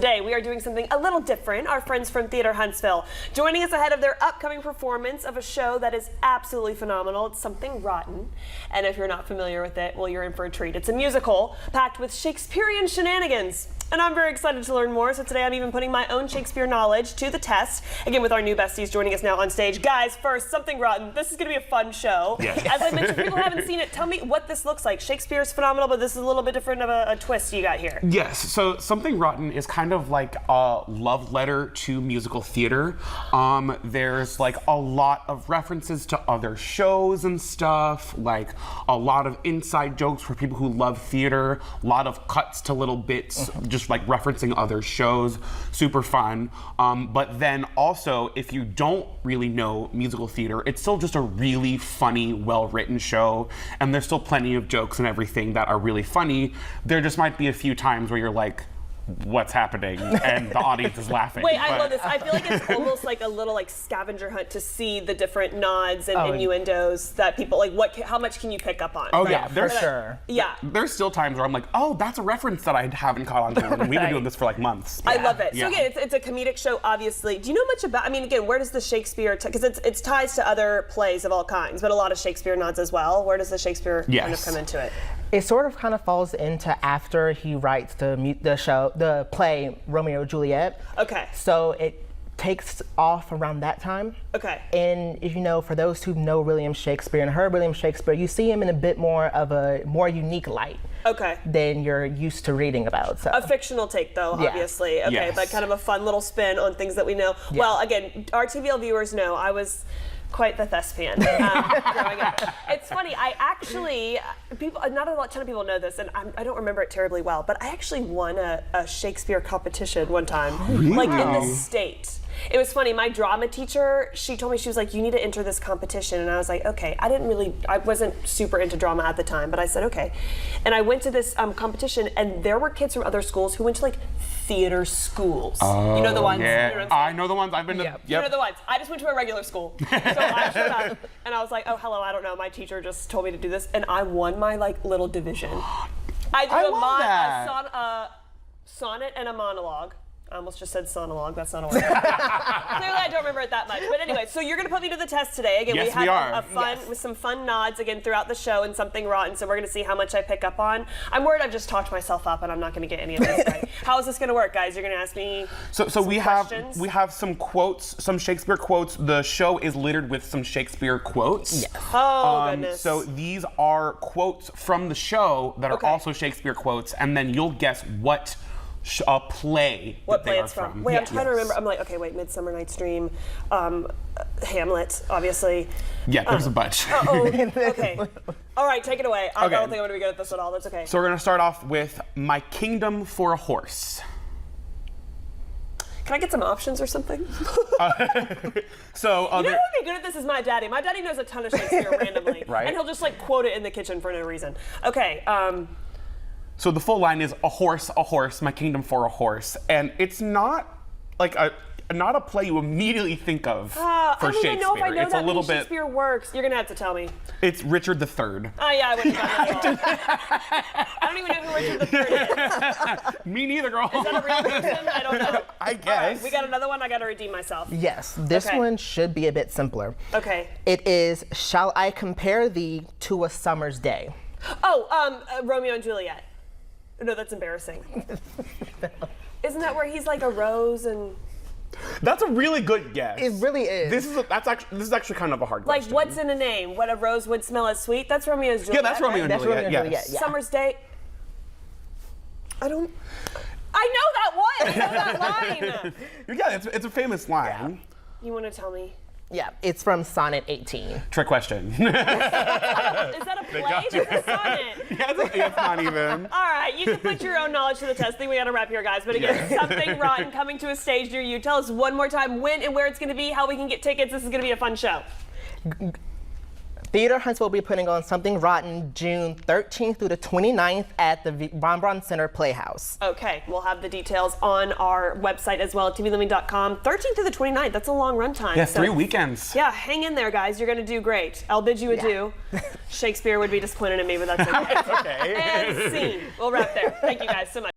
Today we are doing something a little different. Our friends from Theater Huntsville joining us ahead of their upcoming performance of a show that is absolutely phenomenal. It's Something Rotten, and if you're not familiar with it, well, you're in for a treat. It's a musical packed with Shakespearean shenanigans, and I'm very excited to learn more. So today I'm even putting my own Shakespeare knowledge to the test, again with our new besties joining us now on stage. Guys, first, Something Rotten. This is going to be a fun show. Yes. As I mentioned, people who haven't seen it, tell me what this looks like. Shakespeare's phenomenal, but this is a little bit different of a twist you got here. Yes, so Something Rotten is kind of like a love letter to musical theater. There's like a lot of references to other shows and stuff, like a lot of inside jokes for people who love theater, a lot of cuts to little bits, just like referencing other shows, super fun. But then also, if you don't really know musical theater, it's still just a really funny, well-written show, and there's still plenty of jokes and everything that are really funny. There just might be a few times where you're like, what's happening? And the audience is laughing. Wait, I love this. I feel like it's almost like a little like scavenger hunt to see the different nods and innuendos that people like. How much can you pick up on? Oh right? yeah, for sure. Yeah. There's still times where I'm like, oh, that's a reference that I haven't caught on to, and we've been doing this for like months. I love it. Yeah. So again, it's a comedic show, obviously. Do you know much about, I mean, again, where does the Shakespeare, because it's ties to other plays of all kinds, but a lot of Shakespeare nods as well. Where does the Shakespeare kind of come into it? It sort of kind of falls into after he writes the play Romeo and Juliet. Okay. So it takes off around that time. Okay. And if you know, for those who know William Shakespeare and heard William Shakespeare, you see him in a bit more of a more unique light. Okay. Than you're used to reading about. So. A fictional take, though, obviously. Okay, Yes. but kind of a fun little spin on things that we know. Yeah. Well, again, our TVL viewers know I was quite the thespian growing up. It's funny, I actually, not a ton of people know this, and I don't remember it terribly well, but I actually won a Shakespeare competition one time, like in the state. It was funny, my drama teacher, she told me, she was like, you need to enter this competition, and I was like, okay. I wasn't super into drama at the time, but I said, okay. And I went to this competition, and there were kids from other schools who went to like theater schools. Oh, you know the ones? Yeah. You know what I'm saying? I know the ones. I've been to. Yep. You know the ones. I just went to a regular school. So I showed up and I was like, oh, hello, I don't know. My teacher just told me to do this, and I won my like little division. I did a sonnet and a monologue. I almost just said sonologue. That's not a word. Clearly, I don't remember it that much. But anyway, so you're going to put me to the test today. Again, Yes, we we are. have with some fun nods again throughout the show and Something Rotten. So we're going to see how much I pick up on. I'm worried I've just talked myself up and I'm not going to get any of this right. How is this going to work, guys? You're going to ask me So we questions? have some quotes, some Shakespeare quotes. The show is littered with some Shakespeare quotes. Yes. Oh, goodness. So these are quotes from the show that are also Shakespeare quotes, and then you'll guess what play What that they play are it's from. Wait, I'm trying to remember. I'm like, okay, wait, Midsummer Night's Dream, Hamlet, obviously. Yeah, there's a bunch. Okay. All right, take it away. I don't think I'm going to be good at this at all. That's okay. So we're going to start off with My Kingdom for a Horse. Can I get some options or something? So You know who would be good at this is my daddy. My daddy knows a ton of Shakespeare randomly. Right. And he'll just like quote it in the kitchen for no reason. Okay. So the full line is a horse, my kingdom for a horse. And it's not like not a play you immedially think of for I don't Shakespeare. even know if I know it's that a little many Shakespeare works. You're going to have to tell me. It's Richard III. Oh, yeah, I wouldn't have gotten that at all. I don't even know who Richard III is. Me neither, girl. Is that a real person? I don't know. I guess. All right, we got another one. I got to redeem myself. Yes, this one should be a bit simpler. Okay. It is, shall I compare thee to a summer's day? Oh, Romeo and Juliet. No, that's embarrassing. Isn't that where he's like a rose and... That's a really good guess. It really is. This is actually kind of a hard question. Like, what's in a name? What a rose would smell as sweet? That's Romeo and Juliet. Yeah, that's Romeo and That's Juliet. Romeo and yes. Juliet, yeah. Summer's Day. I know that one. I know that line. Yeah, it's a famous line. You want to tell me? Yeah, it's from Sonnet 18. Trick question. Is that a play? got you. That's a sonnet. Yeah, it's not even. All right, you can put your own knowledge to the test. I think we got to wrap here, guys. But again, Something Rotten coming to a stage near you. Tell us one more time when and where it's going to be, how we can get tickets. This is going to be a fun show. Theater Huntsville will be putting on Something Rotten June 13th through the 29th at the Von Braun Center Playhouse. Okay, we'll have the details on our website as well at tvliving.com. 13th through the 29th, that's a long run time. Yeah, 3 weekends. Yeah, hang in there, guys. You're going to do great. I'll bid you adieu. Shakespeare would be disappointed in me, but that's okay. Okay. And scene. We'll wrap there. Thank you guys so much.